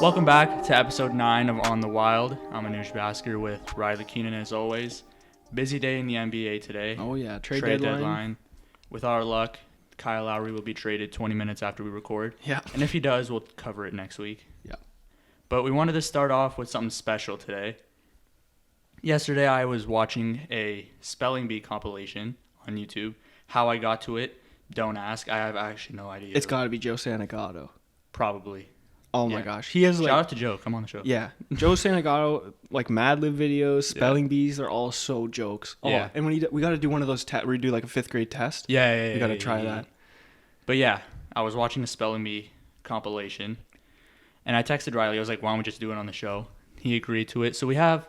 Welcome back to episode 9 of On the Wild. I'm Anush Basker with Riley Keenan as always. Busy day in the NBA today. Oh yeah, trade deadline. With our luck, Kyle Lowry will be traded 20 minutes after we record. Yeah. And if he does, we'll cover it next week. Yeah. But we wanted to start off with something special today. Yesterday I was watching a spelling bee compilation on YouTube. How I got to it, don't ask. I have actually no idea. It's got to be Joe Santagato. Probably. Oh my gosh, he has Shout out to Joe. Come on the show. Yeah, Joe Santagato, like Mad Lib videos, spelling bees. They're all so jokes. Oh, Yeah. and we got to do one of those where you do like a 5th grade test. Yeah. We got to try that. But yeah, I was watching a spelling bee compilation, and I texted Riley. I was like, "Why don't we just do it on the show?" He agreed to it. So we have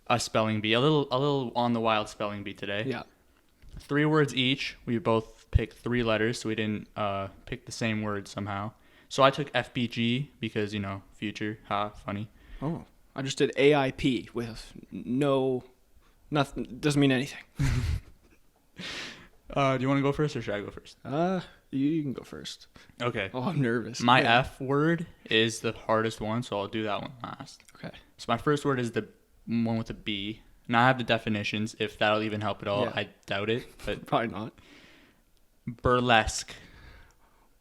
a spelling bee, a little on the wild spelling bee today. Yeah. 3 words each. We both picked 3 letters, so we didn't pick the same word somehow. So I took FBG because, future. Funny. Oh, I just did AIP with nothing. Doesn't mean anything. Do you want to go first or should I go first? You can go first. Okay. Oh, I'm nervous. My F word is the hardest one, so I'll do that one last. Okay. So my first word is the one with the B. And I have the definitions, if that'll even help at all. Yeah. I doubt it, but Probably not. burlesque.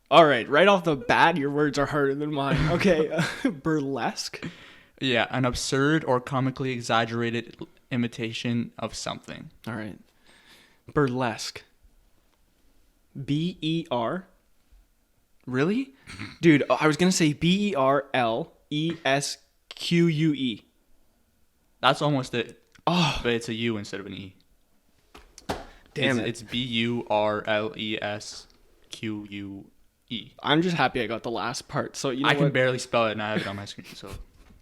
All right off the bat, your words are harder than mine. Okay, burlesque. Yeah, an absurd or comically exaggerated imitation of something. All right, burlesque. BER. Really, dude? I was gonna say BERLESQUE. That's almost it. Oh, But it's a U instead of an E. damn it! It's BURLESQUE. I'm just happy I got the last part. So you know I what? can barely spell it and I have it on my screen, so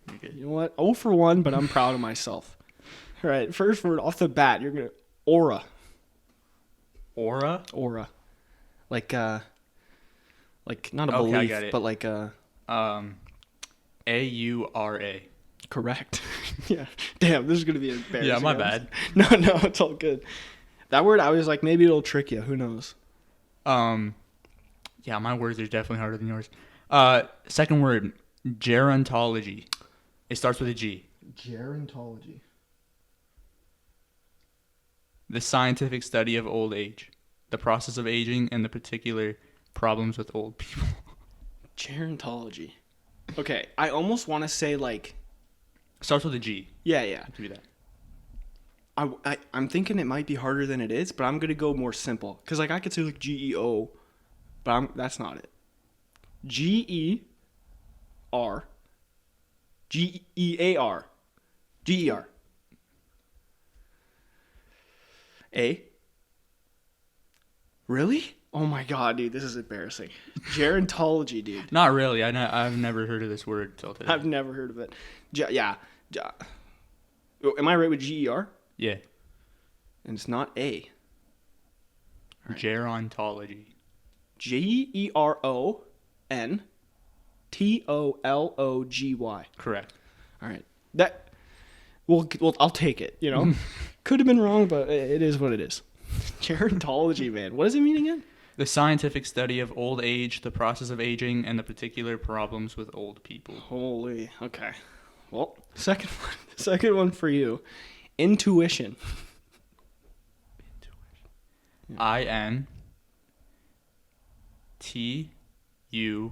you're good. You know what? 0 for 1, but I'm proud of myself. All right, first word off the bat, you're gonna aura. Aura? Aura, like not a Okay, I belief, get it. but like AURA. correct. Yeah. Damn, this is gonna be embarrassing. Yeah, my bad. No, it's all good. That word, I was like, maybe it'll trick you. Who knows? Yeah, my words are definitely harder than yours. Second word, gerontology. It starts with a G. Gerontology. The scientific study of old age, the process of aging, and the particular problems with old people. Gerontology. Okay, I almost want to say like. Starts with a G. Yeah. Give me that. I'm thinking it might be harder than it is, but I'm gonna go more simple because like I could say like GEO, but that's not it. GER. GEAR. GER. A. Really? Oh my god, dude, this is embarrassing. Gerontology, dude. Not really. I've never heard of this word till today. I've never heard of it. Am I right with GER? Yeah. And it's not A. Right. Gerontology. GERONTOLOGY. Correct. All right. Well, I'll take it, Could have been wrong, but it is what it is. Gerontology, man. What does it mean again? The scientific study of old age, the process of aging, and the particular problems with old people. Holy. Okay. Well, second one for you. Intuition. INTUITION.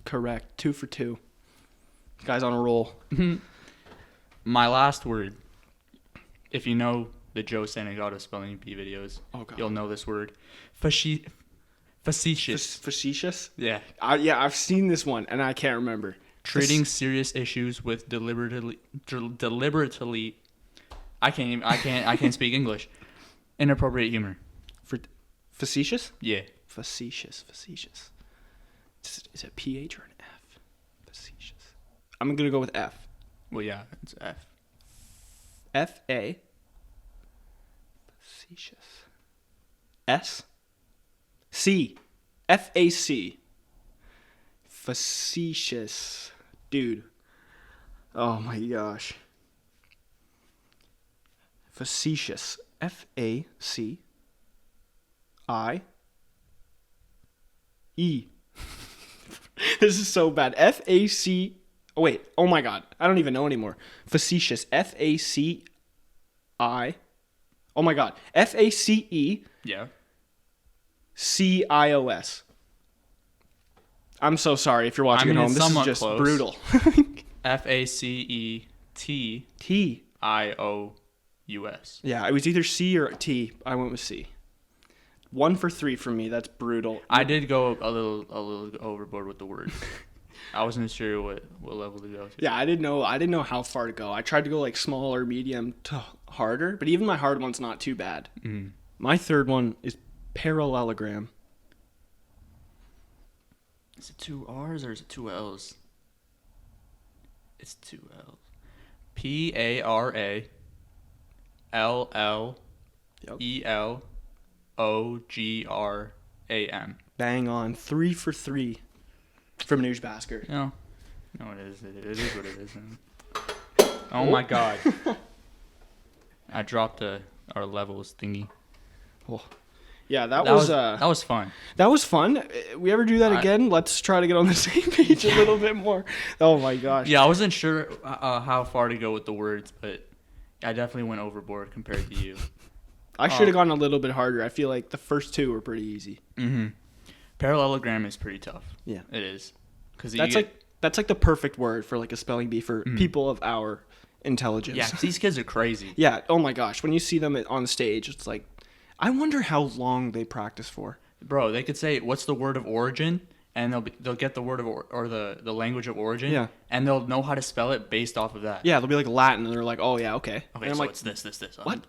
Correct. 2 for 2. Guy's on a roll. My last word. If you know the Joe Santagato spelling bee videos, you'll know this word. Facetious. Facetious? Yeah. I've seen this one, and I can't remember. Treating serious issues with deliberately. I can't speak English. Inappropriate humor. Facetious? Yeah. Facetious. Is it PH or an F? Facetious. I'm gonna go with F. Well, yeah, it's F. F-A. Facetious. S. C. F-A-C. Facetious. Dude. Oh my gosh. Facetious. F-A-C-I-E. This is so bad. F-A-C... Oh, wait. Oh, my God. I don't even know anymore. Facetious. F-A-C-I... Oh, my God. F-A-C-E... Yeah. C-I-O-S. I'm so sorry if you're watching at home. This is just close. brutal. F-A-C-E-T-I-O-U-S. Yeah, it was either C or T. I went with C. 1 for 3 from me. That's brutal. I did go a little overboard with the word. I wasn't sure what level to go to. Yeah, I didn't know how far to go. I tried to go like small or medium to harder, but even my hard one's not too bad. Mm. My third one is parallelogram. Is it 2 R's or is it 2 L's? It's 2 L's. P-A-R-A-L-L-E-L-O-G-R-A-M. Bang on. 3 for 3 from Newsbasker. No, it is. It is what it is. Oh my God. I dropped our levels thingy. Oh. Yeah, that was fun. That was fun. We ever do that again? Let's try to get on the same page a little bit more. Oh my gosh. Yeah, I wasn't sure how far to go with the words, but I definitely went overboard compared to you. I should have gone a little bit harder. I feel like the first 2 were pretty easy. Mm-hmm. Parallelogram is pretty tough. Yeah, it is. Because that's like the perfect word for like a spelling bee for people of our intelligence. Yeah, these kids are crazy. Yeah. Oh my gosh. When you see them on stage, it's like, I wonder how long they practice for. Bro, they could say, "What's the word of origin?" and they'll get the word of or the language of origin. Yeah. And they'll know how to spell it based off of that. Yeah, they'll be like Latin, and they're like, "Oh yeah, okay." Okay, and I'm so like, it's this. What?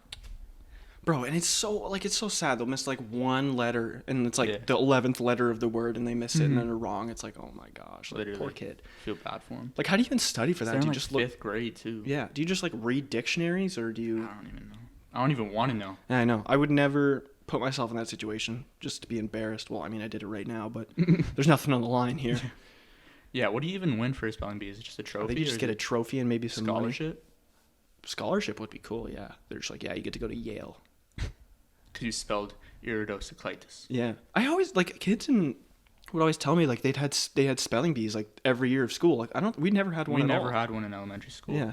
Bro, and it's so sad. They'll miss like one letter, and it's like the 11th letter of the word, and they miss it, and then they're wrong. It's like, oh my gosh, like, poor kid. Feel bad for him. Like, how do you even study for that? Do you like just fifth grade too? Yeah. Do you just like read dictionaries, or do you? I don't even know. I don't even want to know. Yeah, I know. I would never put myself in that situation just to be embarrassed. Well, I mean, I did it right now, but there's nothing on the line here. Yeah. What do you even win for a spelling bee? Is it just a trophy? I think you just get a trophy and maybe some scholarship. Money. Scholarship would be cool. Yeah. They're just like, yeah, you get to go to Yale. Because you spelled iridocyclitis. Yeah. I always like kids would always tell me like they had spelling bees like every year of school. Like we never had one. We never had one in elementary school. Yeah.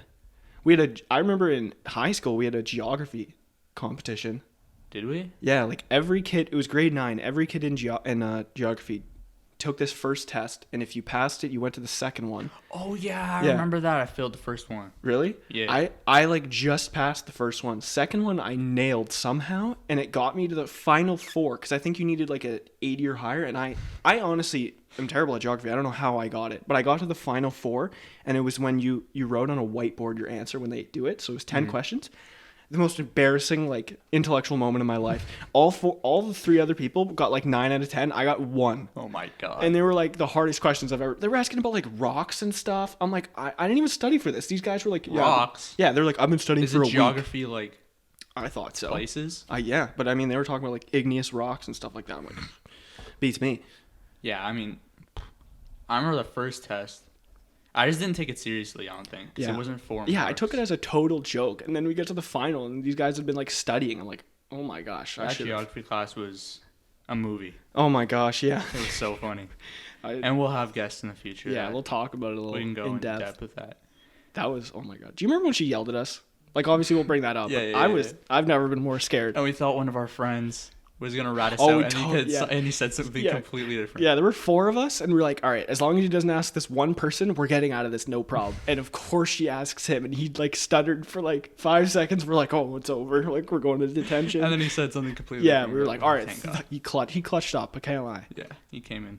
I remember in high school we had a geography competition. Did we? Yeah, like every kid, it was grade 9. Every kid in geography took this first test, and if you passed it, you went to the second one. Oh yeah, I remember that. I failed the first one. Really? Yeah. I like just passed the first one. Second one I nailed somehow, and it got me to the final 4 because I think you needed like a 80 or higher, and I honestly am terrible at geography. I don't know how I got it, but I got to the final 4, and it was when you wrote on a whiteboard your answer when they do it. So it was 10 questions. The most embarrassing like intellectual moment of my life. All the 3 other people got like 9 out of 10. I got 1. Oh my God. And they were like the hardest questions I've ever. They were asking about like rocks and stuff. I'm like, I didn't even study for this. These guys were like, rocks. Yeah, they're like, I've been studying for a geography week. like? I thought so. Places. Yeah, but I mean they were talking about like igneous rocks and stuff like that. I'm like, beats me. Yeah, I mean, I remember the first test. I just didn't take it seriously, I don't think. Because it wasn't 4 marks. Yeah, I took it as a total joke. And then we get to the final, and these guys had been, like, studying. I'm like, oh, my gosh. That geography class was a movie. Oh, my gosh, yeah. It was so funny. And we'll have guests in the future. Yeah, we'll talk about it a little. We can go in depth with that. That was, oh, my God. Do you remember when she yelled at us? Like, obviously, we'll bring that up. Yeah, I've never been more scared. And we thought one of our friends was going to rat us out, and he said something completely different. Yeah, there were 4 of us, and we were like, all right, as long as he doesn't ask this one person, we're getting out of this, no problem. And of course she asks him, and he like stuttered for like 5 seconds. We're like, oh, it's over. Like, we're going to detention. And then he said something completely different. Yeah, we were like, all right, he clutched up, I can't lie. Yeah, he came in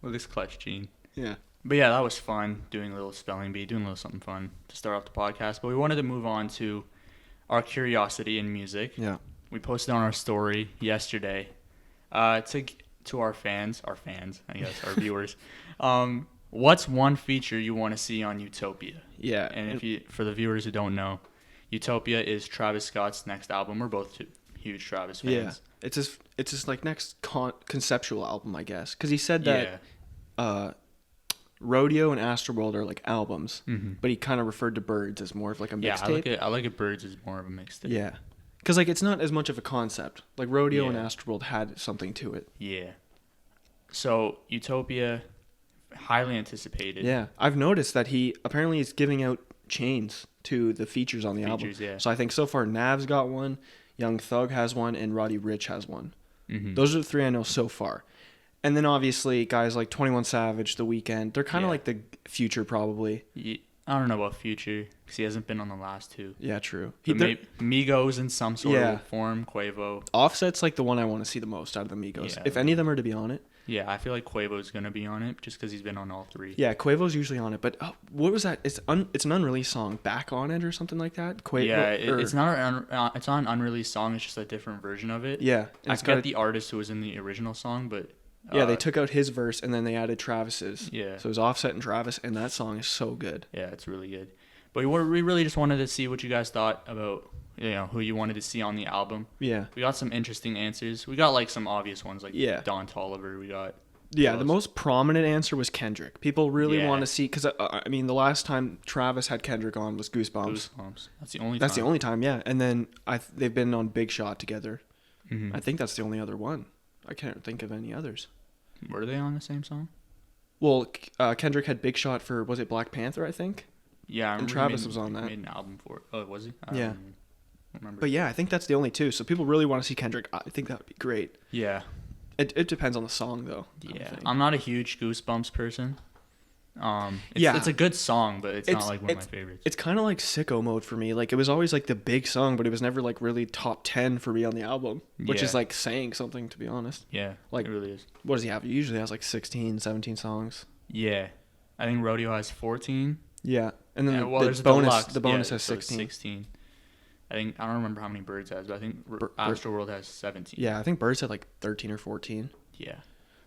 with his clutch gene. Yeah. But yeah, that was fun, doing a little spelling bee, doing a little something fun to start off the podcast. But we wanted to move on to our curiosity in music. Yeah. We posted on our story yesterday. To our fans, I guess, our viewers, what's one feature you want to see on UTOPIA? Yeah. And for the viewers who don't know, UTOPIA is Travis Scott's next album. We're both huge Travis fans. Yeah. It's his like next conceptual album, I guess, because he said that Rodeo and Astroworld are like albums, but he kind of referred to Birds as more of like a mixtape. Yeah, I look at Birds as more of a mixtape. Yeah. Because, like, it's not as much of a concept. Like, Rodeo and Astroworld had something to it. Yeah. So, UTOPIA highly anticipated. Yeah, I've noticed that he apparently is giving out chains to the features on the album. Yeah. So I think so far Nav's got one, Young Thug has one, and Roddy Ricch has one. Mm-hmm. Those are the 3 I know so far. And then obviously guys like 21 Savage, The Weeknd, they're kind of like the Future probably. I don't know about Future because he hasn't been on the last 2. Yeah, true. Migos in some sort of form, Quavo. Offset's like the one I want to see the most out of the Migos. Yeah. If any of them are to be on it. Yeah, I feel like Quavo's going to be on it just because he's been on all 3. Yeah, Quavo's usually on it. But what was that? It's an unreleased song. Back on it or something like that? It's not it's not an unreleased song. It's just a different version of it. Yeah. I forget the artist who was in the original song, but... Yeah, they took out his verse and then they added Travis's. Yeah. So it was Offset and Travis, and that song is so good. Yeah, it's really good. But we really just wanted to see what you guys thought about, who you wanted to see on the album. Yeah. We got some interesting answers. We got like some obvious ones like Don Toliver. We got... Yeah, the most prominent answer was Kendrick. People really want to see, because the last time Travis had Kendrick on was Goosebumps. That's the only time. That's the only time, yeah. And then they've been on Big Shot together. Mm-hmm. I think that's the only other one. I can't think of any others. Were they on the same song? Well, Kendrick had Big Shot for, was it Black Panther, I think? Yeah, and Travis was on that. Made an album for it. Oh, was he? Yeah. I don't remember. But yeah, I think that's the only 2. So people really want to see Kendrick. I think that would be great. Yeah. It depends on the song, though. Yeah. I'm not a huge Goosebumps person. It's a good song, but it's not like one of my favorites. It's kind of like Sicko Mode for me. Like, it was always like the big song, but it was never like really top 10 for me on the album, which is like saying something, to be honest. Yeah, like, it really is. What does he have? He usually has like 16, 17 songs. Yeah. I think Rodeo has 14. Yeah. And then the bonus has 16. 16. I don't remember how many Birds has, but I think Astroworld has 17. Yeah, I think Birds had like 13 or 14. Yeah.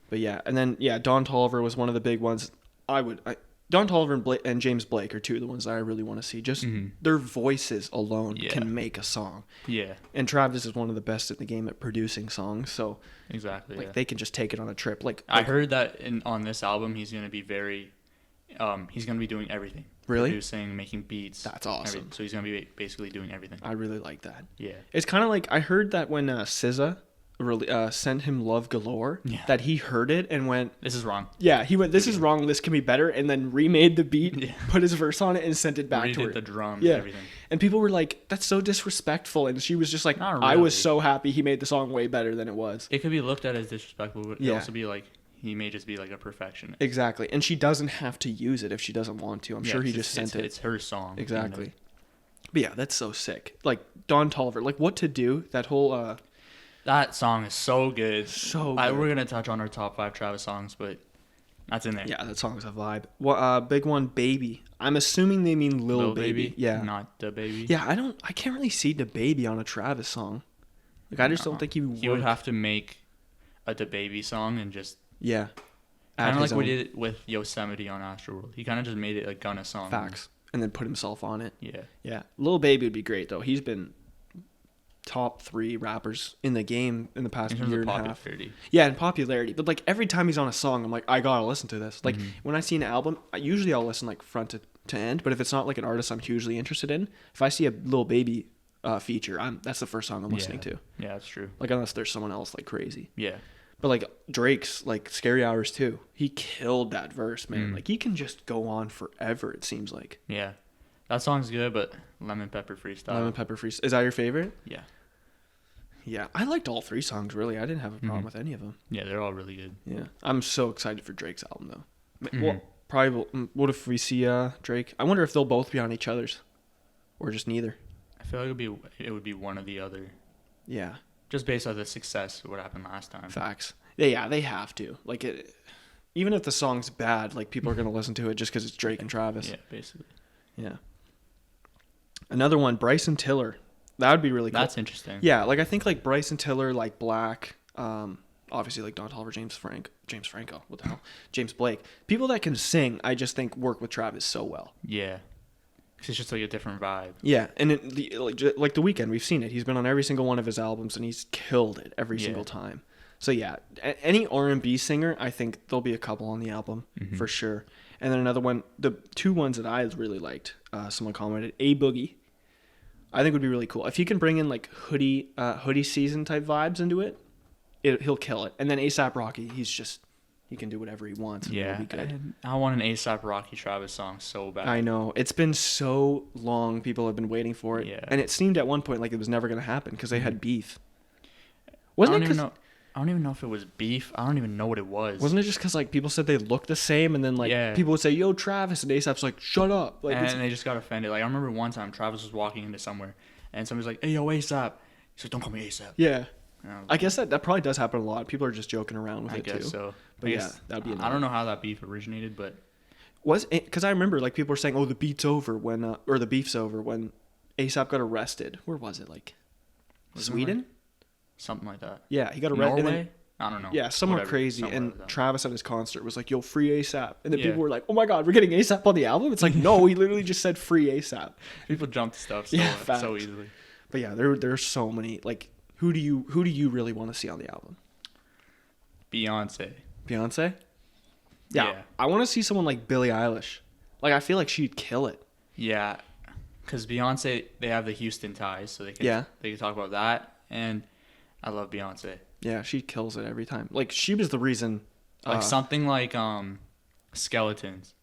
But yeah, and then Don Toliver was one of the big ones. Don Toliver and James Blake are 2 of the ones that I really want to see. Just their voices alone can make a song. Yeah. And Travis is one of the best at the game at producing songs, so exactly. They can just take it on a trip. I heard that on this album he's going to be he's going to be doing everything. Really? Producing, making beats. That's awesome. Everything. So he's going to be basically doing everything. I really like that. Yeah. It's kind of like, I heard that when SZA sent him Love Galore, that he heard it and went, this is wrong. Yeah, he went, this is wrong, this can be better, and then remade the beat, put his verse on it, and sent it back to her. Redid the drums, everything. And people were like, that's so disrespectful, and she was just like, Not really. I was so happy he made the song way better than it was. It could be looked at as disrespectful, but it could also be like, he may just be like a perfectionist. Exactly, and she doesn't have to use it if she doesn't want to. I'm sure he just sent it. It's her song. Exactly. But yeah, that's so sick. Like, Don Toliver, like, What to Do, that whole... that song is so good. So good. We're going to touch on our top 5 Travis songs, but that's in there. Yeah, that song's a vibe. Well, big one, Baby. I'm assuming they mean Lil Baby. Yeah. Not Da Baby. Yeah, I can't really see Da Baby on a Travis song. Like, I just don't think he would. He would have to make a Da Baby song and just... Yeah. Kind of like we did with Yosemite on Astroworld. He kind of just made it a Gunna song. Facts. And then put himself on it. Yeah. Yeah. Lil Baby would be great, though. He's been top 3 rappers in the game in the past year and a half. Yeah, in popularity. But like every time he's on a song, I'm like, I gotta listen to this. Like when I see an album, usually I'll listen like front to end. But if it's not like an artist I'm hugely interested in, if I see a Lil Baby feature, that's the first song I'm listening to. Yeah, that's true. Like unless there's someone else like crazy. Yeah. But like Drake's like Scary Hours too. He killed that verse, man. Like he can just go on forever, it seems like. Yeah. That song's good, but Lemon Pepper Freestyle. Lemon Pepper Freestyle. Is that your favorite? Yeah. Yeah. I liked all 3 songs really. I didn't have a problem with any of them. Yeah, they're all really good. Yeah. I'm so excited for Drake's album though. Well, probably what if we see Drake? I wonder if they'll both be on each other's or just neither. I feel like it would be one or the other. Yeah. Just based on the success of what happened last time. Facts. Yeah, they have to. Like, even if the song's bad, like, people are going to listen to it just because it's Drake and Travis. Yeah, basically. Yeah. Another one, Bryson Tiller. That would be really cool. That's interesting. Yeah, like, I think, like, Bryson Tiller, like, Black, obviously, like, Don Toliver, James Franco, what the hell? James Blake. People that can sing, I just think, work with Travis so well. Yeah. It's just like a different vibe. Yeah, and like The Weeknd, we've seen it. He's been on every single one of his albums, and he's killed it every single time. So yeah, any R&B singer, I think there'll be a couple on the album for sure. And then another one, the 2 ones that I really liked, someone commented, A Boogie. I think would be really cool if he can bring in like hoodie season type vibes into it. He'll kill it. And then ASAP Rocky, he's he can do whatever he wants. And Yeah, it'll be good. and I want an ASAP Rocky Travis song so bad. I know. It's been so long. People have been waiting for it. Yeah. And it seemed at one point like it was never going to happen because they had beef. I Wasn't don't it even 'cause- know. I don't even know if it was beef. I don't even know what it was. Wasn't it just because like people said they looked the same, and then like Yeah. people would say, "Yo, Travis," and ASAP's like, "Shut up!" Like, And they just got offended. Like I remember one time Travis was walking into somewhere, and somebody's like, "Hey, yo, ASAP." He's like, "Don't call me ASAP." yeah. And I was I guess that probably does happen a lot. People are just joking around with I it guess too. so. But I yeah, guess, that'd be I annoying. don't know how that beef originated, but Was because I remember like people were saying, "Oh, the beat's over when or the beef's over when ASAP got arrested." Where was it? Like Wasn't it Sweden? something like that. Yeah, he got arrested. Norway? I don't know. Yeah, somewhere Whatever. crazy. Somewhere And like that. Travis at his concert was like, "Yo, free ASAP," and then Yeah. people were like, "Oh my God, we're getting ASAP on the album." It's like, no, he literally just said free ASAP. People jump to stuff so, Yeah, so facts. easily. But yeah, there's so many. Like, who do you really want to see on the album? Beyonce. Beyonce? Yeah. I want to see someone like Billie Eilish. Like, I feel like she'd kill it. Yeah, because Beyonce, they have the Houston ties, so they can talk about that, and I love Beyonce. Yeah, she kills it every time. Like, she was the reason. Like something like Skeletons.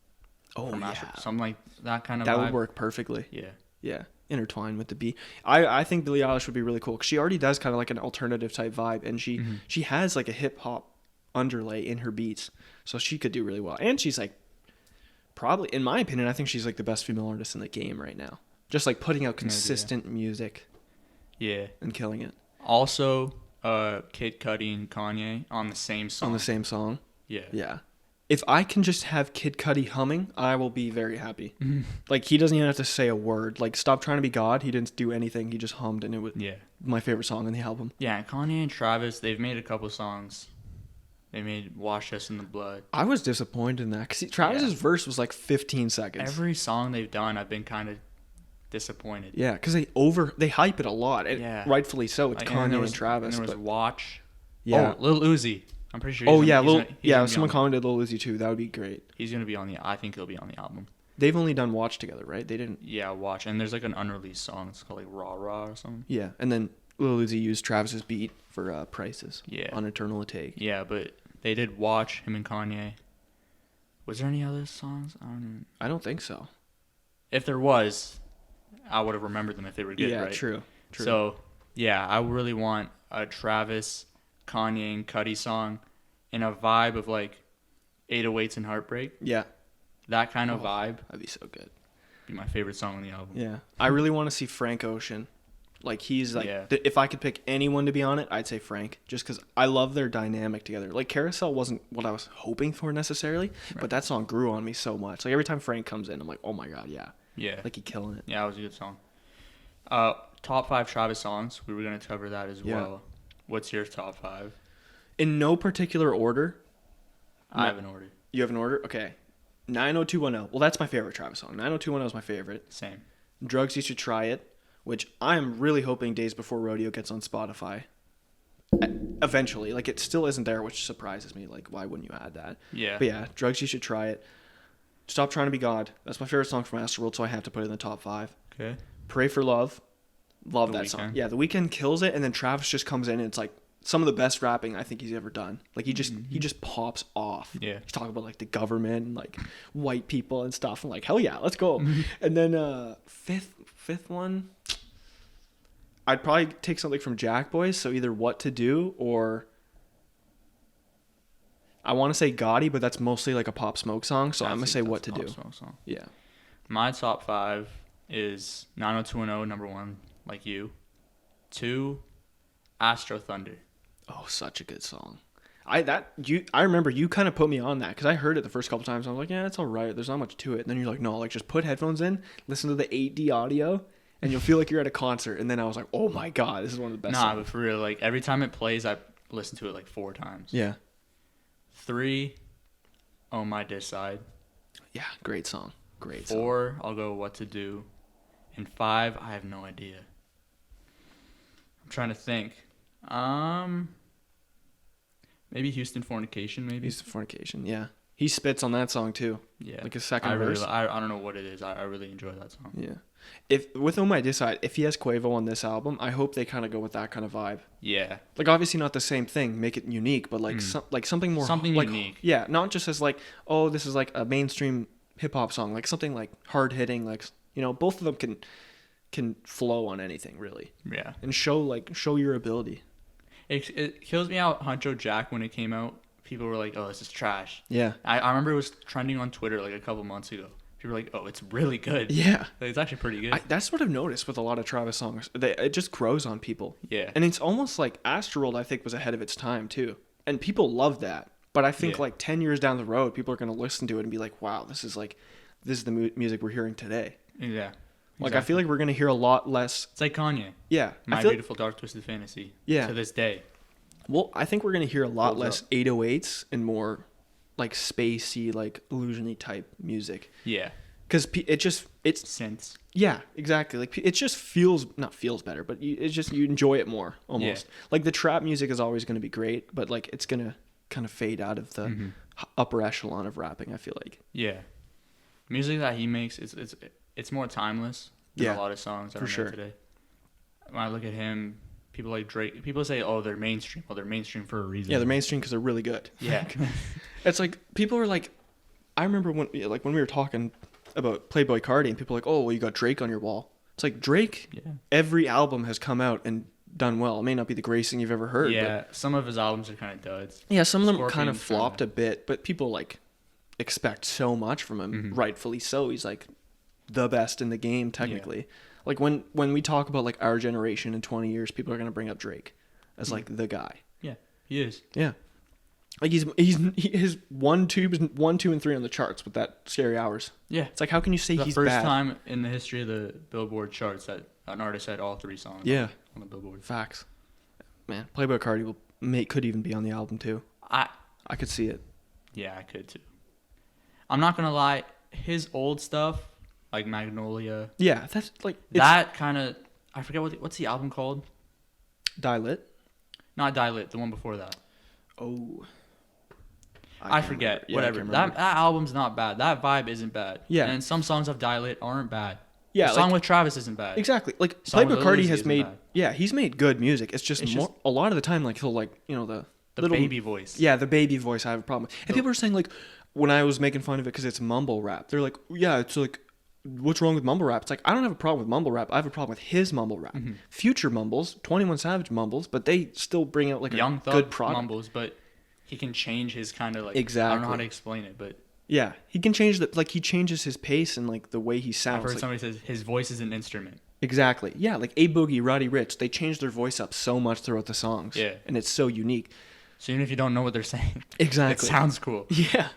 Oh from yeah, Astro- something like that kind of. that vibe. would work perfectly. Yeah. Yeah, intertwined with the beat. I think Billie Eilish would be really cool because she already does kind of like an alternative type vibe, and she has like a hip hop underlay in her beats, so she could do really well. And she's like, probably in my opinion, I think she's like the best female artist in the game right now. Just like putting out consistent music. Yeah. And killing it. Also, Kid Cudi and Kanye on the same song. On the same song. Yeah. Yeah. If I can just have Kid Cudi humming, I will be very happy. Like, he doesn't even have to say a word. Like, Stop Trying to Be God, he didn't do anything. He just hummed, and it was my favorite song on the album. Yeah, Kanye and Travis, they've made a couple songs. They made Wash Us in the Blood. I was disappointed in that because Travis's verse was like 15 seconds. Every song they've done, I've been kind of disappointed. Yeah, because they hype it a lot, and rightfully so. It's Kanye and Travis. And there was Watch. Yeah, oh, Lil Uzi. I'm pretty sure. Someone commented Lil Uzi too. That would be great. He's gonna be on the. I think he'll be on the album. They've only done Watch together, right? They didn't. Yeah, Watch, and there's like an unreleased song. It's called like Raw Raw or something. Yeah, and then Lil Uzi used Travis's beat for Prices. Yeah. On Eternal Take. Yeah, but they did Watch, him and Kanye. Was there any other songs? I don't think so. If there was, I would have remembered them if they were good, yeah, right? True. So, yeah, I really want a Travis, Kanye, and Cudi song in a vibe of like 808s and Heartbreak. Yeah. That kind of vibe. That'd be so good. Be my favorite song on the album. Yeah. I really want to see Frank Ocean. Like, he's like, Yeah. if I could pick anyone to be on it, I'd say Frank. Just because I love their dynamic together. Like, Carousel wasn't what I was hoping for necessarily, but that song grew on me so much. Like, every time Frank comes in, I'm like, oh my God, yeah. Yeah. Like, he's killing it. Yeah, it was a good song. Top 5 Travis songs. We were going to cover that as well. What's your top 5? In no particular order. I have an order. You have an order? Okay. 90210. Well, that's my favorite Travis song. 90210 is my favorite. Same. Drugs, You Should Try It, which I'm really hoping Days Before Rodeo gets on Spotify. Eventually. Like, it still isn't there, which surprises me. Like, why wouldn't you add that? Yeah. But yeah, Drugs, You Should Try It. Stop Trying to Be God. That's my favorite song from Astroworld, so I have to put it in the top 5. Okay. Pray for Love. Love The that song. Weeknd. Yeah, The Weeknd kills it, and then Travis just comes in, and it's like some of the best rapping I think he's ever done. Like, he just pops off. Yeah. He's talking about like the government and like white people and stuff. I'm like, hell yeah, let's go. And then fifth one, I'd probably take something from Jack Boys. So either What to Do or I want to say Gotti, but that's mostly like a Pop Smoke song. So I'm gonna say What to Do. Song. Yeah. My top 5 is 90210, number 1, like you. 2, Astro Thunder. Oh, such a good song. I remember you kind of put me on that because I heard it the first couple times. I was like, yeah, it's all right. There's not much to it. And then you're like, no, like just put headphones in, listen to the 8D audio, and you'll feel like you're at a concert. And then I was like, oh my God, this is one of the best songs. But for real, like every time it plays, I listen to it like 4 times. Yeah. 3, Oh My Decide. Yeah, great song. Great song. 4, I'll go What to Do. And 5, I have no idea. I'm trying to think. Maybe Houston Fornication, maybe. Houston Fornication, yeah. He spits on that song too. Yeah. Like his second I really, verse. I don't know what it is. I really enjoy that song. Yeah. If with Oh My Decide, if he has Quavo on this album, I hope they kind of go with that kind of vibe. Yeah. Like obviously not the same thing, make it unique, but like like something more Something like, unique. Yeah, not just as like, oh, this is like a mainstream hip hop song, like something like hard hitting, like both of them can flow on anything really, Yeah. and show your ability. It kills me out Huncho Jack when it came out. People were like, "Oh, this is trash." Yeah. I remember it was trending on Twitter like a couple months ago. People were like, "Oh, it's really good." Yeah. Like, it's actually pretty good. That's what I've noticed with a lot of Travis songs. It just grows on people. Yeah. And it's almost like Astroworld, I think, was ahead of its time too, and people love that. But I think like 10 years down the road, people are going to listen to it and be like, "Wow, this is the music we're hearing today." Yeah. Like I feel like we're going to hear a lot less. It's like Kanye. Yeah. My Beautiful Dark Twisted Fantasy. Yeah. To this day. Well, I think we're going to hear a lot Holds less up. 808s and more like spacey, like illusion-y type music. Yeah. Because it's Synths. yeah, exactly. Like it just not feels better, but it's just you enjoy it more almost. Yeah. Like the trap music is always going to be great, but like it's going to kind of fade out of the upper echelon of rapping, I feel like. Yeah. Music that he makes it's more timeless than a lot of songs that for are sure. made today. When I look at him, people like Drake, people say, "Oh, they're mainstream." Well, they're mainstream for a reason. Yeah, they're mainstream because they're really good. Yeah. It's like people are like, I remember when we were talking about Playboi Carti and people were like, "Oh, well, you got Drake on your wall." It's like Drake. Yeah. Every album has come out and done well. It may not be the greatest thing you've ever heard. Yeah. Some of his albums are kind of duds. But yeah, some of them Scorpion kind of kinda- flopped a bit, but people like expect so much from him, rightfully so. He's like the best in the game technically. Like when we talk about like our generation in 20 years, people are going to bring up Drake as like the guy. Yeah. He is. Yeah. Like his 1, 2, and 3 on the charts with that Scary Hours. Yeah. It's like how can you say The he's first bad? time in the history of the Billboard charts that an artist had all 3 songs. Yeah. On the Billboard. Facts. Man, Playboi Carti could even be on the album too. I could see it. Yeah, I could too. I'm not gonna lie, his old stuff, like Magnolia, Yeah, that's like that kind of, I forget what's the album called? Die Lit. Not Die Lit, the one before that. Oh. I can't forget. remember. Yeah, I Whatever. can't That remember. album's not bad. That vibe isn't bad. Yeah. And some songs of Die Lit aren't bad. Yeah, The song like- with Travis isn't bad. Exactly. Like Song Playboi with Carti Uzi has isn't made bad. he's made good music. It's just It's more just- a lot of the time like he'll like, the The little baby voice. Yeah, the baby voice I have a problem with. And people are saying like when I was making fun of it cuz it's mumble rap. They're like, "Yeah, it's like what's wrong with mumble rap?" It's like I don't have a problem with mumble rap. I have a problem with his mumble rap. Future mumbles, 21 Savage mumbles, but they still bring out like Young a Thug good product. mumbles, but he can change his kind of like. I don't Exactly. know how to explain it, but Yeah, he can change he changes his pace and like the way he I've sounds. heard Like, somebody says his voice is an instrument. exactly. Yeah, like A Boogie, Roddy Ricch, they change their voice up so much throughout the songs. Yeah. And it's so unique. So even if you don't know what they're saying, Exactly. it sounds cool. Yeah.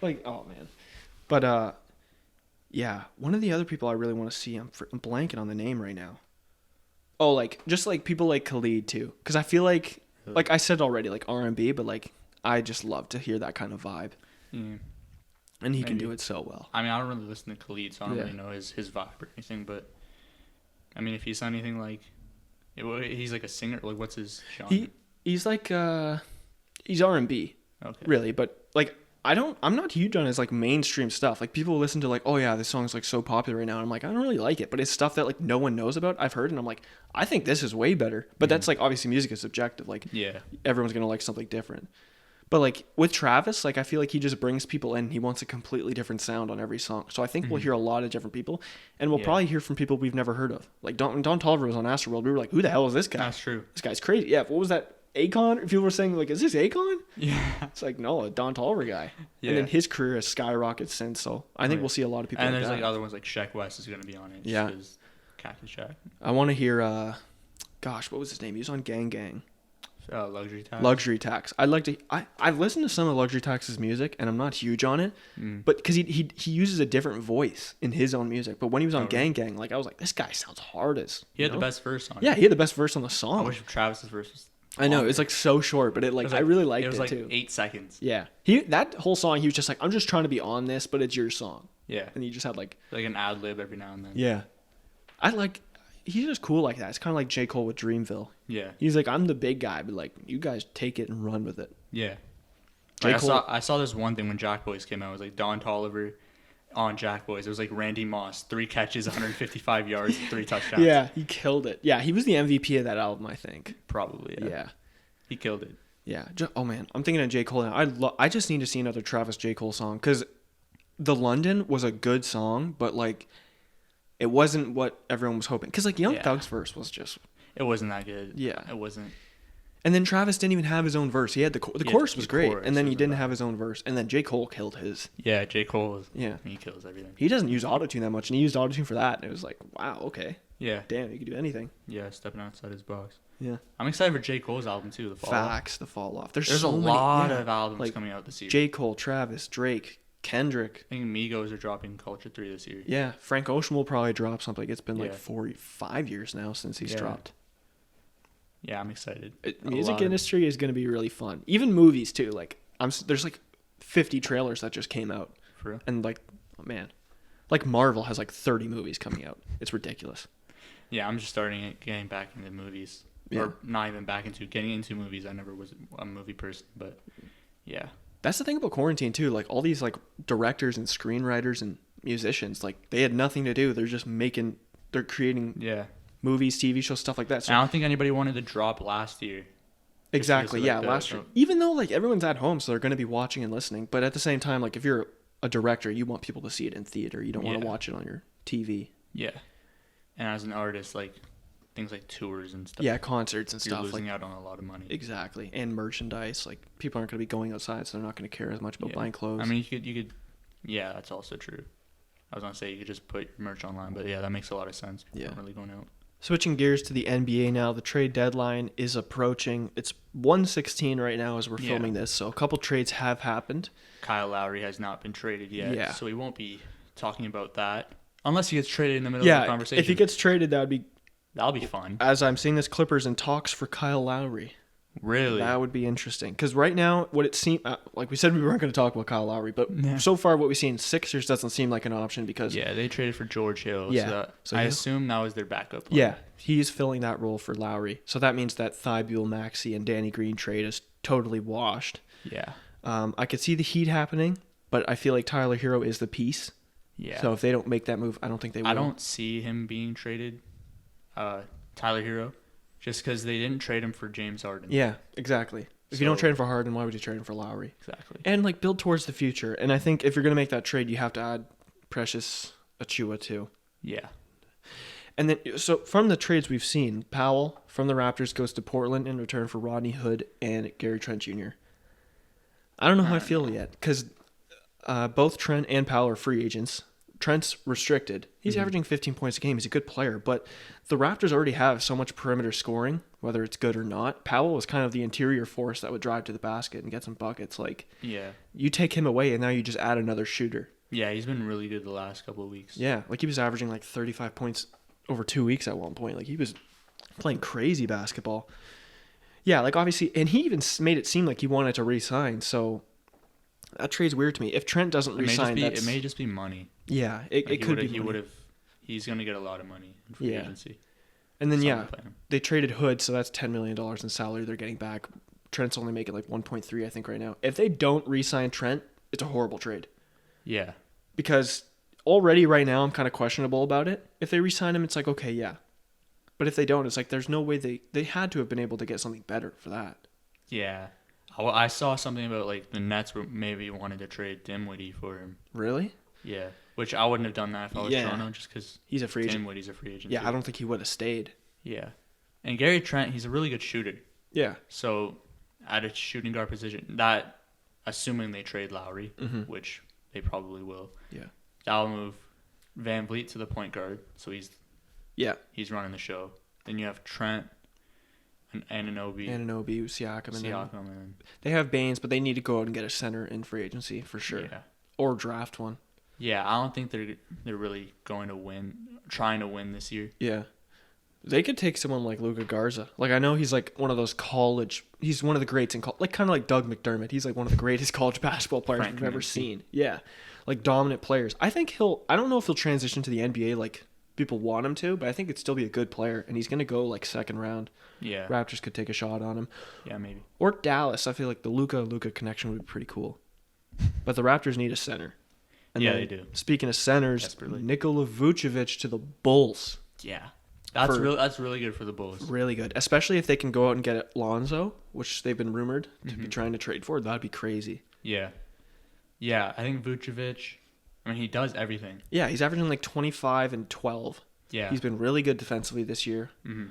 Like, oh man. But yeah, one of the other people I really want to see, I'm blanking on the name right now. Oh, like just like people like Khalid too, because I feel like I said already, like R&B, but like I just love to hear that kind of vibe, Yeah. and he can Maybe. do it so well. I mean, I don't really listen to Khalid, so I don't Yeah. really know his vibe or anything. But I mean, if he's anything like, he's like a singer. Like, what's his genre? He's like he's R&B, Okay. really, but like I'm not huge on his like mainstream stuff. Like people listen to like, oh yeah, this song's like so popular right now. And I'm like, I don't really like it, but it's stuff that like no one knows about. I've heard, and I'm like, I think this is way better. But that's like obviously music is subjective. Like Yeah. everyone's gonna like something different. But like with Travis, like I feel like he just brings people in. He wants a completely different sound on every song. So I think we'll hear a lot of different people, and we'll Yeah. probably hear from people we've never heard of. Like Don Toliver was on Astroworld. We were like, who the hell is this guy? That's true. This guy's crazy. Yeah. What was that? Akon? People were saying like, is this Akon? Yeah. It's like, no, a Don Toliver guy. Yeah. And then his career has skyrocketed since. So I think yeah. we'll see a lot of people And like there's that. like other ones like Sheck West is gonna be on it. Yeah. His Cactus Shack. I want to hear, gosh, what was his name? He was on Gang Gang. Luxury Tax. Luxury Tax. I'd like to. I've listened to some of Luxury Tax's music, and I'm not huge on it, Mm. but because he uses a different voice in his own music. But when he was on Oh, Gang Gang, like I was like, this guy sounds hard as. He had you the know? best verse on it. Yeah, he had the best verse on the I song. wish Travis's verse was. I know longer. it's like so short, but It was I like- really liked it, It was like too. 8 seconds. Yeah, that whole song, he was just like, I'm just trying to be on this, but it's your song, Yeah. and he just had like. Like an ad lib every now and then. Yeah, he's just cool like that. It's kind of like J. Cole with Dreamville. Yeah. He's like, I'm the big guy, but like you guys take it and run with it. Yeah. J. Like, Cole. I saw this one thing when Jack Boys came out. It was like Don Tolliver on Jack Boys. It was like Randy Moss, 3 catches, 155 yards, 3 touchdowns. Yeah, he killed it. Yeah, he was the MVP of that album, I think. Probably. Yeah. Yeah. He killed it. Yeah. Oh man, I'm thinking of J. Cole now. I just need to see another Travis J. Cole song because the London was a good song, but like it wasn't what everyone was hoping. Because like Young Thug's verse was just. It wasn't that good. Yeah. It wasn't. And then Travis didn't even have his own verse. He had the chorus was great, and then he didn't have his own verse. And then J. Cole killed his. Yeah, J. Cole. Yeah. He kills everything. He doesn't use autotune that much, and he used autotune for that. And it was like, wow, okay. Yeah. Damn, he could do anything. Yeah, stepping outside his box. Yeah. I'm excited for J. Cole's album too. The Fall Off. The Fall Off. There's a so lot many, of albums like, coming out this year. J. Cole, Travis, Drake, Kendrick. I think Migos are dropping Culture 3 this year. Yeah, Frank Ocean will probably drop something. It's been like Yeah. 5 years now since he's dropped. Yeah, I'm excited. Music industry is going to be really fun. Even movies too. Like there's like 50 trailers that just came out. For real? And like, oh man, like Marvel has like 30 movies coming out. It's ridiculous. Yeah, I'm just getting back into movies. Yeah. Or not even getting into movies. I never was a movie person, but yeah. That's the thing about quarantine too. Like all these like directors and screenwriters and musicians, like they had nothing to do. They're creating movies, TV shows, stuff like that. So I don't think anybody wanted to drop last year. Exactly. Yeah, like last year. Even though like everyone's at home, so they're going to be watching and listening. But at the same time, like if you're a director, you want people to see it in theater. You don't want to watch it on your TV. Yeah. And as an artist, like things like tours and stuff. Yeah, concerts and you're stuff. Losing out on a lot of money. Exactly. And merchandise. Like people aren't going to be going outside, so they're not going to care as much about buying clothes. I mean, you could. Yeah, that's also true. I was gonna say you could just put your merch online, but yeah, that makes a lot of sense. Yeah. Not really going out. Switching gears to the NBA now, the trade deadline is approaching. It's 1:16 right now as we're filming this, so a couple trades have happened. Kyle Lowry has not been traded yet, so we won't be talking about that unless he gets traded in the middle of the conversation. If he gets traded, that'll be fun. As I'm seeing this, Clippers in talks for Kyle Lowry. Really? That would be interesting. Because right now, what it seems like we said we weren't going to talk about Kyle Lowry, but so far what we've seen, Sixers doesn't seem like an option because they traded for George Hill. Yeah, so I assume that was their backup plan. Yeah, he's filling that role for Lowry. So that means that Thibault, Maxey, and Danny Green trade is totally washed. Yeah. I could see the Heat happening, but I feel like Tyler Hero is the piece. Yeah. So if they don't make that move, I don't think they will. I don't see him being traded, Tyler Hero. Just because they didn't trade him for James Harden. Yeah, exactly. If you don't trade him for Harden, why would you trade him for Lowry? Exactly. And like build towards the future. And I think if you're going to make that trade, you have to add Precious Achiuwa too. Yeah. And then, so from the trades we've seen, Powell from the Raptors goes to Portland in return for Rodney Hood and Gary Trent Jr. I don't know how I feel yet because both Trent and Powell are free agents. Trent's restricted. He's averaging 15 points a game. He's a good player, but the Raptors already have so much perimeter scoring, whether it's good or not. Powell was kind of the interior force that would drive to the basket and get some buckets. Like, you take him away, and now you just add another shooter. Yeah, he's been really good the last couple of weeks. Yeah, like he was averaging like 35 points over 2 weeks at one point. Like he was playing crazy basketball. Yeah, like obviously, and he even made it seem like he wanted to re-sign. So that trade's weird to me. If Trent doesn't re-sign, it may just be money. Yeah, it could be. He's going to get a lot of money in free agency. And then they traded Hood, so that's $10 million in salary they're getting back. Trent's only making like 1.3, I think, right now. If they don't re-sign Trent, it's a horrible trade. Yeah. Because already right now I'm kind of questionable about it. If they re-sign him, it's like, okay, yeah. But if they don't, it's like there's no way they had to have been able to get something better for that. Yeah. I saw something about like the Nets maybe wanted to trade Dinwiddie for him. Really? Yeah. Which I wouldn't have done that if I was Toronto, just because he's a free agent. Dinwiddie's a free agent. Yeah, I don't think he would have stayed. Yeah. And Gary Trent, he's a really good shooter. Yeah. So at a shooting guard position, that assuming they trade Lowry, which they probably will. Yeah. That'll move Van Vliet to the point guard, so he's running the show. Then you have Trent and Anunoby, Siakam, and then they have Baines, but they need to go out and get a center in free agency for sure. Yeah. Or draft one. Yeah, I don't think they're really going to trying to win this year. Yeah. They could take someone like Luka Garza. Like, I know he's like one of those he's one of the greats in college, like kind of like Doug McDermott. He's like one of the greatest college basketball players we've ever seen. Yeah. Like dominant players. I think I don't know if he'll transition to the NBA like people want him to, but I think it'd still be a good player, and he's going to go like second round. Yeah. Raptors could take a shot on him. Yeah, maybe. Or Dallas. I feel like the Luka connection would be pretty cool. But the Raptors need a center. And Yeah, then, they do. Speaking of centers, Desperately. Nikola Vucevic to the Bulls. Yeah. That's really good for the Bulls. Really good. Especially if they can go out and get Lonzo, which they've been rumored to be trying to trade for. That'd be crazy. Yeah. Yeah, I think Vucevic, I mean, he does everything. Yeah, he's averaging like 25 and 12. Yeah. He's been really good defensively this year. Mm-hmm.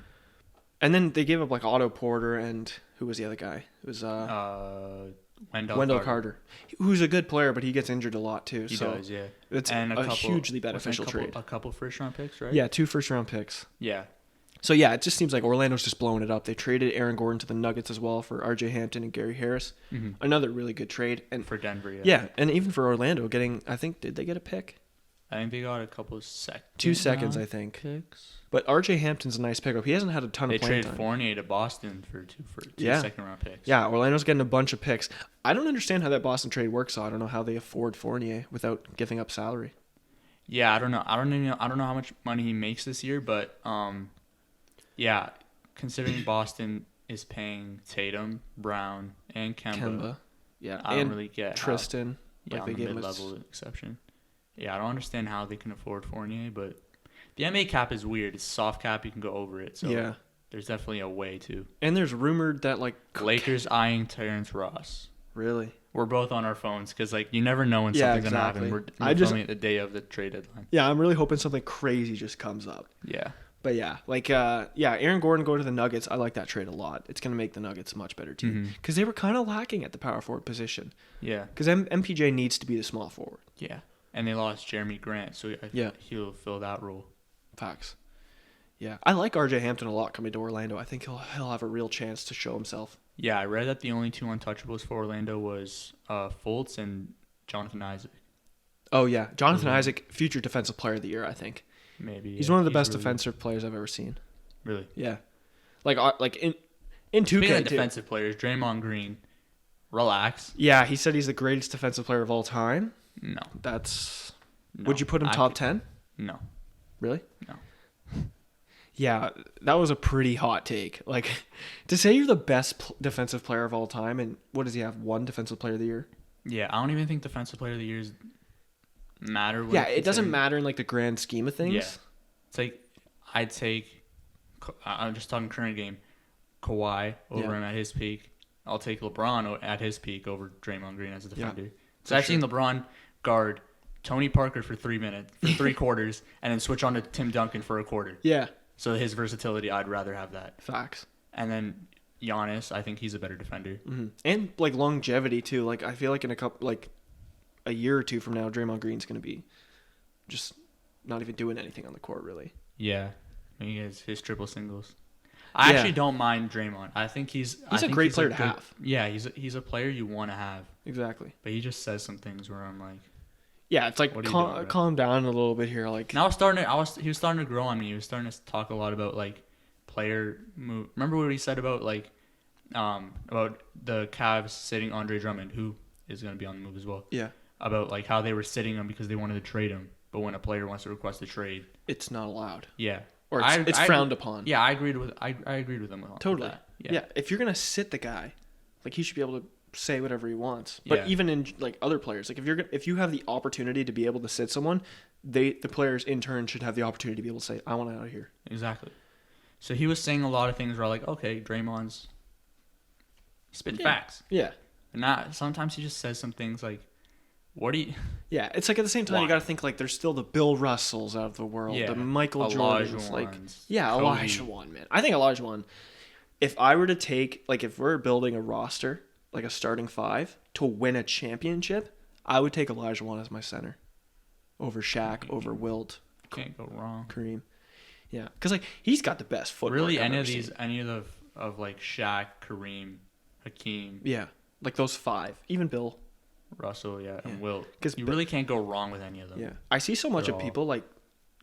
And then they gave up like Otto Porter and who was the other guy? It was Wendell Carter, who's a good player, but he gets injured a lot too. He so does, yeah. It's a hugely beneficial trade. A couple first-round picks, right? Yeah, 2 first-round picks. Yeah. So yeah, it just seems like Orlando's just blowing it up. They traded Aaron Gordon to the Nuggets as well for R.J. Hampton and Gary Harris. Mm-hmm. Another really good trade. And For Denver, yeah. yeah, and even for Orlando, did they get a pick? I think they got a couple of 2 seconds, I think. Picks. But R.J. Hampton's a nice pickup. He hasn't had a ton They of playing traded time. Fournier to Boston for two Yeah. second-round picks. Yeah, Orlando's getting a bunch of picks. I don't understand how that Boston trade works. So I don't know how they afford Fournier without giving up salary. Yeah, I don't know. I don't know how much money he makes this year, but yeah, considering Boston is paying Tatum, Brown, and Kemba, Yeah, I don't really get Tristan. How, yeah, they on the gave him mid-level exception. Yeah, I don't understand how they can afford Fournier, but the NBA cap is weird. It's soft cap; you can go over it. So yeah, there's definitely a way to. and there's rumored that like Lakers eyeing Terrence Ross. Really. We're both on our phones because like you never know when Yeah, something's exactly. gonna happen. We're filming it the day of the trade deadline. Yeah, I'm really hoping something crazy just comes up. Yeah. But yeah, like Aaron Gordon go to the Nuggets. I like that trade a lot. It's gonna make the Nuggets a much better team because they were kind of lacking at the power forward position. Yeah. Because MPJ needs to be the small forward. Yeah. And they lost Jeremy Grant, so he'll fill that role. Facts. Yeah, I like R.J. Hampton a lot coming to Orlando. I think he'll have a real chance to show himself. Yeah, I read that the only 2 untouchables for Orlando was Fultz and Jonathan Isaac. Oh yeah, Jonathan Isaac, future defensive player of the year. I think maybe he's one of the best really defensive players I've ever seen. Really? Yeah, like in 2K Speaking of too. defensive players, Draymond Green, relax. Yeah, he said he's the greatest defensive player of all time. No. That's. No. Would you put him top 10? No. Really? No. Yeah, that was a pretty hot take. Like, to say you're the best defensive player of all time, and what does he have? 1 defensive player of the year? Yeah, I don't even think defensive player of the years matter. Yeah, it doesn't matter in like the grand scheme of things. Yeah, it's like I'd take. I'm just talking current game. Kawhi over him at his peak. I'll take LeBron at his peak over Draymond Green as a defender. Yeah, So I've seen LeBron guard Tony Parker for 3 quarters, and then switch on to Tim Duncan for a quarter. Yeah. So his versatility, I'd rather have that. Facts. And then Giannis, I think he's a better defender. Mm-hmm. And like longevity too. Like I feel like in a year or 2 from now, Draymond Green's gonna be just not even doing anything on the court really. Yeah, I mean, he has his triple singles. I actually don't mind Draymond. I think he's a great player to have. Yeah, he's a player you want to have. Exactly. But he just says some things where I'm like, yeah, it's like what are you doing, bro? calm down a little bit here. Like now he was starting to grow on me. He was starting to talk a lot about like player move. Remember what he said about like about the Cavs sitting Andre Drummond, who is going to be on the move as well. Yeah. About like how they were sitting him because they wanted to trade him, but when a player wants to request a trade, it's not allowed. Yeah. Or it's frowned upon. Yeah, I agreed with him on totally. that. Yeah, if you're gonna sit the guy, like he should be able to say whatever he wants. But even in like other players, like if you have the opportunity to be able to sit someone, the players in turn should have the opportunity to be able to say, I want out of here. Exactly. So he was saying a lot of things where like, okay, Draymond's spitting facts. Yeah. And not sometimes he just says some things like, what do you? Yeah, it's like at the same time you got to think like there's still the Bill Russells out of the world, the Michael Jordans, like Elijah Wan, man. I think Elijah Wan. If I were to take if we're building a roster, like a starting 5 to win a championship, I would take Elijah Wan as my center, over Shaq, over Wilt. Can't go wrong. Kareem. Yeah, because like he's got the best footwork. Really, any of like Shaq, Kareem, Hakeem. Yeah, like those 5, even Bill. Russell, and Wilt. Because you really can't go wrong with any of them. Yeah, I see so much of people like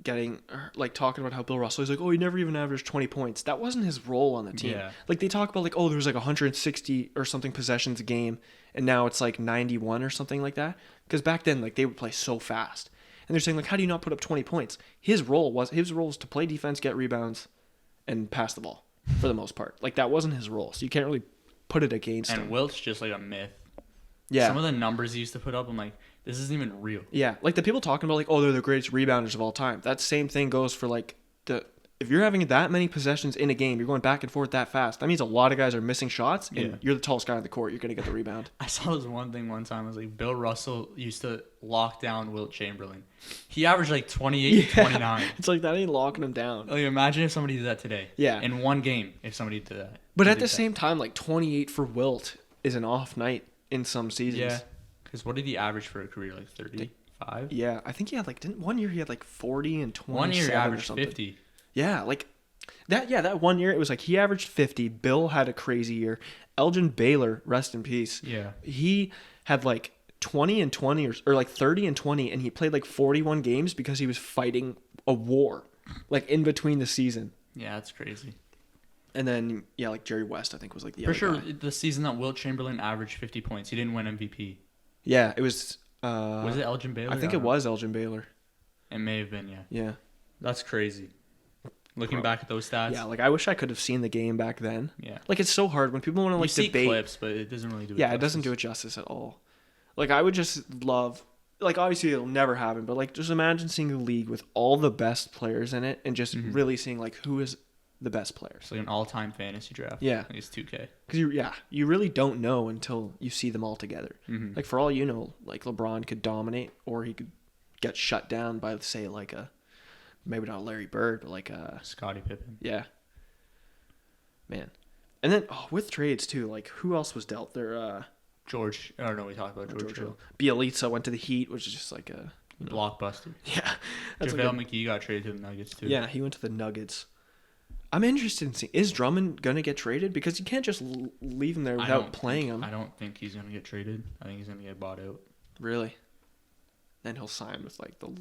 getting like talking about how Bill Russell is like, oh, he never even averaged 20 points. That wasn't his role on the team. Yeah. Like they talk about like, oh, there was like 160 or something possessions a game, and now it's like 91 or something like that. Because back then, like they would play so fast, And they're saying, like, how do you not put up 20 points? His role was to play defense, get rebounds, and pass the ball for the most part. Like, that wasn't his role. So you can't really put it against him. And Wilt's just like a myth. Yeah. Some of the numbers he used to put up, I'm like, this isn't even real. Yeah. Like, the people talking about, like, oh, they're the greatest rebounders of all time. That same thing goes for, like, if you're having that many possessions in a game, you're going back and forth that fast. That means a lot of guys are missing shots, and you're the tallest guy on the court. You're going to get the rebound. I saw this one thing one time. I was like, Bill Russell used to lock down Wilt Chamberlain. He averaged like 28 to 29. It's like, that ain't locking him down. Like, imagine if somebody did that today. Yeah. In one game, if somebody did that. But at the same time, like, 28 for Wilt is an off night in some seasons. Yeah. Because what did he average for a career? Like 35? Yeah. I think he had, like, didn't one year he had, like, 40 and 27 1 year he averaged or something. 50. Yeah, like that 1 year it was like he averaged 50. Bill had a crazy year. Elgin Baylor, rest in peace. Yeah. He had like 20 and 20 or like 30 and 20, and he played like 41 games because he was fighting a war like in between the season. Yeah, that's crazy. And then yeah, like Jerry West I think was like the For other sure, guy. the season that Wilt Chamberlain averaged 50 points, he didn't win MVP. Yeah, it was Was it Elgin Baylor? I think it was Elgin Baylor. It may have been, yeah. Yeah. That's crazy. Looking back at those stats. Yeah, like I wish I could have seen the game back then. Yeah. Like it's so hard when people want to like you see debate clips, but it doesn't really do it Yeah, justice. it doesn't do it justice at all. Like I would just love, like obviously it'll never happen, but like just imagine seeing a league with all the best players in it and just really seeing like who is the best players. It's like an all-time fantasy draft. Yeah. Like it's 2K. Because you really don't know until you see them all together. Mm-hmm. Like for all you know, like LeBron could dominate or he could get shut down by say like a, maybe not Larry Bird, but like a Scottie Pippen. Yeah. Man. And then with trades too, like who else was dealt? There George. I don't know. We talked about George Hill. Bielitsa went to the Heat, which is just like a Blockbuster. Yeah. That's JaVale like McGee got traded to the Nuggets too. Yeah, he went to the Nuggets. I'm interested in seeing, is Drummond going to get traded? Because you can't just leave him there without playing him. I don't think he's going to get traded. I think he's going to get bought out. Really? Then he'll sign with like the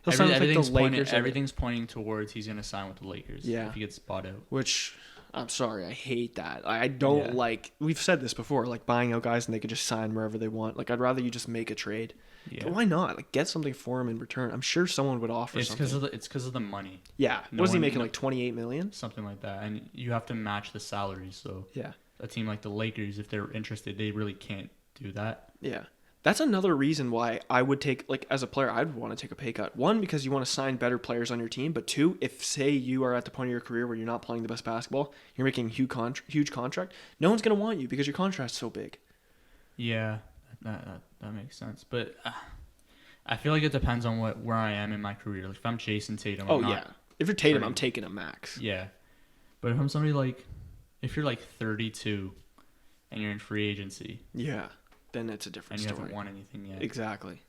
Everything's Lakers. pointing towards he's going to sign with the Lakers. Yeah. If he gets bought out. Which, I'm sorry, I hate that. I don't like, we've said this before, like buying out guys and they can just sign wherever they want. Like I'd rather you just make a trade. Yeah. But why not? Like get something for him in return. I'm sure someone would offer something. It's because of the money. Yeah. Was he making like 28 million? Something like that. And you have to match the salaries. So yeah, a team like the Lakers, if they're interested, they really can't do that. Yeah. That's another reason why I would take, like, as a player, I'd want to take a pay cut. One, because you want to sign better players on your team. But two, if, say, you are at the point of your career where you're not playing the best basketball, you're making a huge contract, no one's going to want you because your contract's so big. Yeah, that makes sense. But I feel like it depends on where I am in my career. Like, if I'm Jason Tatum, if you're Tatum, I'm taking a max. Yeah. But if I'm somebody like, if you're like 32 and you're in free agency. Yeah. Then it's a different story. And you haven't won anything yet. Exactly.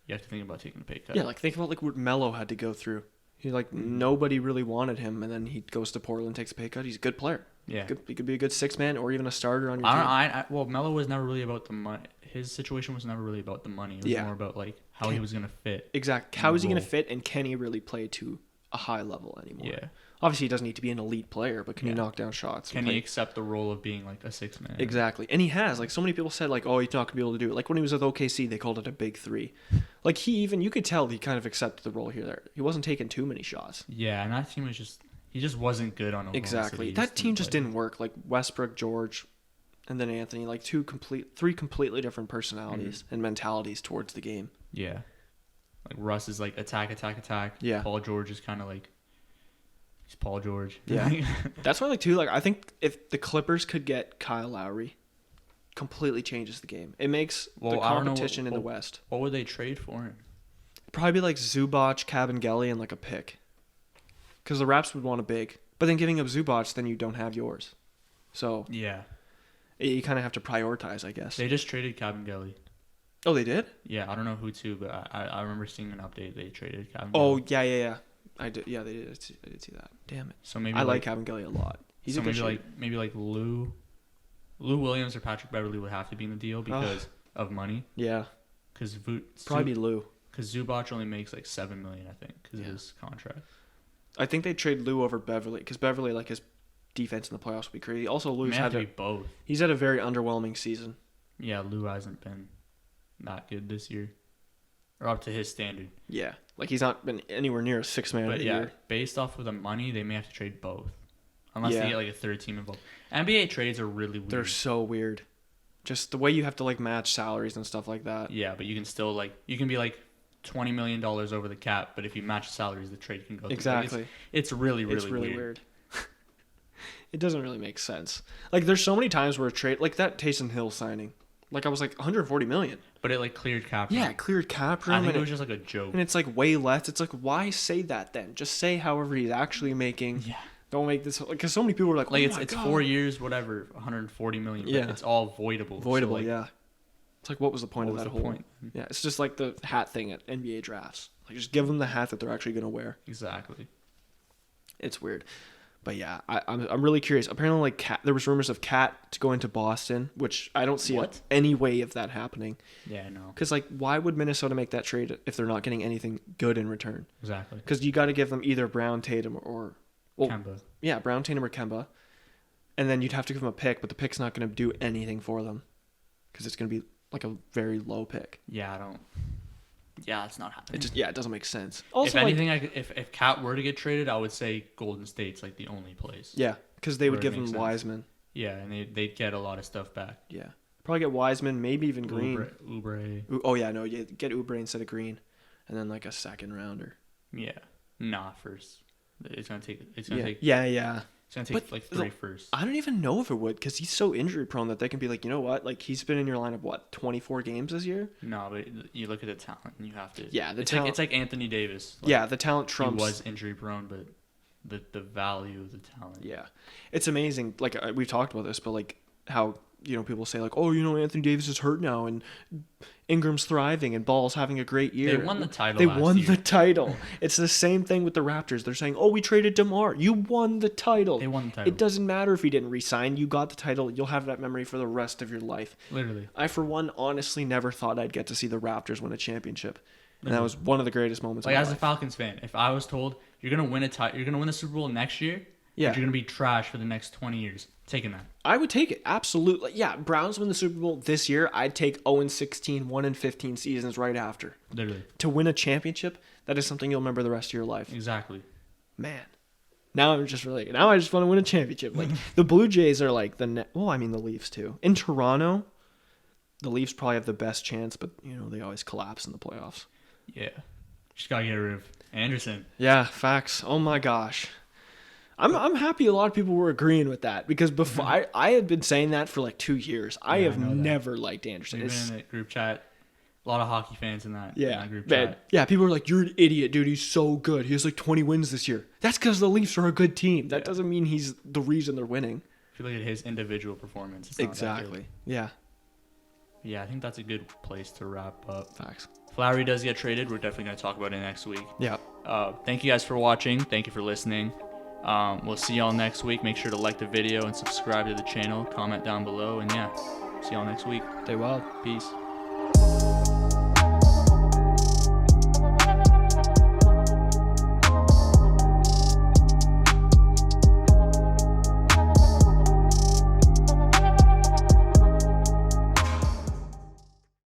You have to think about taking a pay cut. Yeah, like think about like what Melo had to go through. He nobody really wanted him, and then he goes to Portland, takes a pay cut. He's a good player. Yeah, he could be a good 6-man or even a starter on your team. Well, Melo was never really about the money. His situation was never really about the money. It was more about like how he was gonna fit. Exactly. How is he gonna fit, and can he really play to a high level anymore? Yeah. Obviously, he doesn't need to be an elite player, but can he knock down shots? Can he accept the role of being like a 6-man? Exactly. And he has. Like, so many people said, like, oh, he's not going to be able to do it. Like, when he was with OKC, they called it a big three. Like, you could tell he kind of accepted the role here. There, he wasn't taking too many shots. Yeah, and that team was he just wasn't good on Oklahoma Exactly. City. That team just didn't work. Like, Westbrook, George, and then Anthony. Like, three completely different personalities and mentalities towards the game. Yeah. Like, Russ is like attack. Yeah. Paul George is kind of like, he's Paul George. Yeah. That's why, like, too, like, I think if the Clippers could get Kyle Lowry, completely changes the game. It makes the competition in the West. What would they trade for him? Probably be like Zubac, Kabengele, and like a pick. Because the Raps would want a big. But then giving up Zubac, then you don't have yours. So yeah, you kind of have to prioritize, I guess. They just traded Kabengele. Oh, they did? Yeah, I don't know who to, but I remember seeing an update. They traded Kabengele. Oh, yeah. I did. Yeah, they did. I did see that. Damn it. So maybe I like Kabengele a lot. He's a good shooter. Maybe like Lou Williams or Patrick Beverly would have to be in the deal because of money. Yeah. Because probably Lou. Because Zubac only makes like $7 million, I think, because of his contract. I think they trade Lou over Beverly because Beverly, like, his defense in the playoffs would be crazy. Also, Lou's had both. He's had a very underwhelming season. Yeah, Lou hasn't been that good this year. or up to his standard. Yeah, like he's not been anywhere near a 6-man of But the yeah, year. based off of the money, they may have to trade both, unless Yeah. they get like a third team involved. NBA trades are really weird. They're so weird. Just the way you have to like match salaries and stuff like that. Yeah, but you can still like you can be like $20 million over the cap, but if you match salaries, the trade can go through. Exactly. Like, it's really It's really weird. It doesn't really make sense. Like there's so many times where a trade like that Taysom Hill signing, like I was like 140 million. But it like cleared cap room. Yeah, it cleared cap room. I think and it was just like a joke. and it's like way less. It's like why say that then? Just say however he's actually making. Yeah. Don't make this because so many people are like, Like oh it's my it's God. 4 years, whatever, 140 million. But Yeah. it's all voidable. Voidable. So, like, Yeah. It's like what was the point what of was that the whole? point? Yeah, it's just like the hat thing at NBA drafts. Like just give them the hat that they're actually gonna wear. Exactly. It's weird. But yeah, I'm really curious. Apparently, like there was rumors of Cat to go into Boston, which I don't see What? any way of that happening. Yeah, I know. Because like, why would Minnesota make that trade if they're not getting anything good in return? Exactly. Because you got to give them either Brown, Tatum, or well, Kemba. yeah, Brown, Tatum, or Kemba, and then you'd have to give them a pick, but the pick's not going to do anything for them because it's going to be like a very low pick. Yeah, I don't. Yeah, it's not happening. It doesn't make sense. Also, If like, anything, if Cat were to get traded, I would say Golden State's like the only place. yeah, because they would Where it give them makes sense. Wiseman. Yeah, and they'd get a lot of stuff back. Yeah, probably get Wiseman, maybe even Green. Oubre. Oh yeah, no, you get Oubre instead of Green, and then like a second rounder. Yeah. Nah, first. It's gonna take. It's gonna take. Yeah. It's gonna take But like 3 firsts. I don't even know if it would because he's so injury prone that they can be like, you know what? Like he's been in your lineup 24 games this year. No, but you look at the talent, and you have to. Yeah, the it's talent. Like, it's like Anthony Davis. Like, Yeah, the talent he trumps. was injury prone, but the value of the talent. Yeah, it's amazing. Like we've talked about this, but like how people say like, oh, Anthony Davis is hurt now and Ingram's thriving and Ball's having a great year. They won the title. They last won year. the title. It's the same thing with the Raptors. They're saying, oh, we traded DeMar. You won the title. They won the title. It doesn't matter if he didn't resign. You got the title. You'll have that memory for the rest of your life. Literally. I, for one, honestly never thought I'd get to see the Raptors win a championship. And that was one of the greatest moments Like of my as a life. Falcons fan, if I was told you're gonna win you're gonna win the Super Bowl next year, Yeah. but you're gonna be trash for the next 20 years, taking that. I would take it. Absolutely. Yeah, Browns win the Super Bowl this year. I'd take 0-16, 1-15 seasons right after. Literally. To win a championship, that is something you'll remember the rest of your life. Exactly. Man. Now I just want to win a championship. Like the Blue Jays are like the Leafs too. In Toronto, the Leafs probably have the best chance, but they always collapse in the playoffs. Yeah. Just gotta get rid of Anderson. Yeah, facts. Oh my gosh. I'm happy a lot of people were agreeing with that because before I had been saying that for like 2 years. I Yeah, have I know that. never liked Anderson. We've It's- been in the group chat. A lot of hockey fans in that, Yeah, group man. chat. Yeah, people are like, "You're an idiot, dude. He's so good. He has like 20 wins this year." That's because the Leafs are a good team. That Yeah. doesn't mean he's the reason they're winning. If you look at his individual performance, it's not that Exactly. good. Yeah. Yeah, I think that's a good place to wrap up. Facts. Flowery does get traded. We're definitely going to talk about it next week. Yeah. Thank you guys for watching. Thank you for listening. We'll see y'all next week. Make sure to like the video and subscribe to the channel. Comment down below. And yeah, see y'all next week. Stay wild. Peace.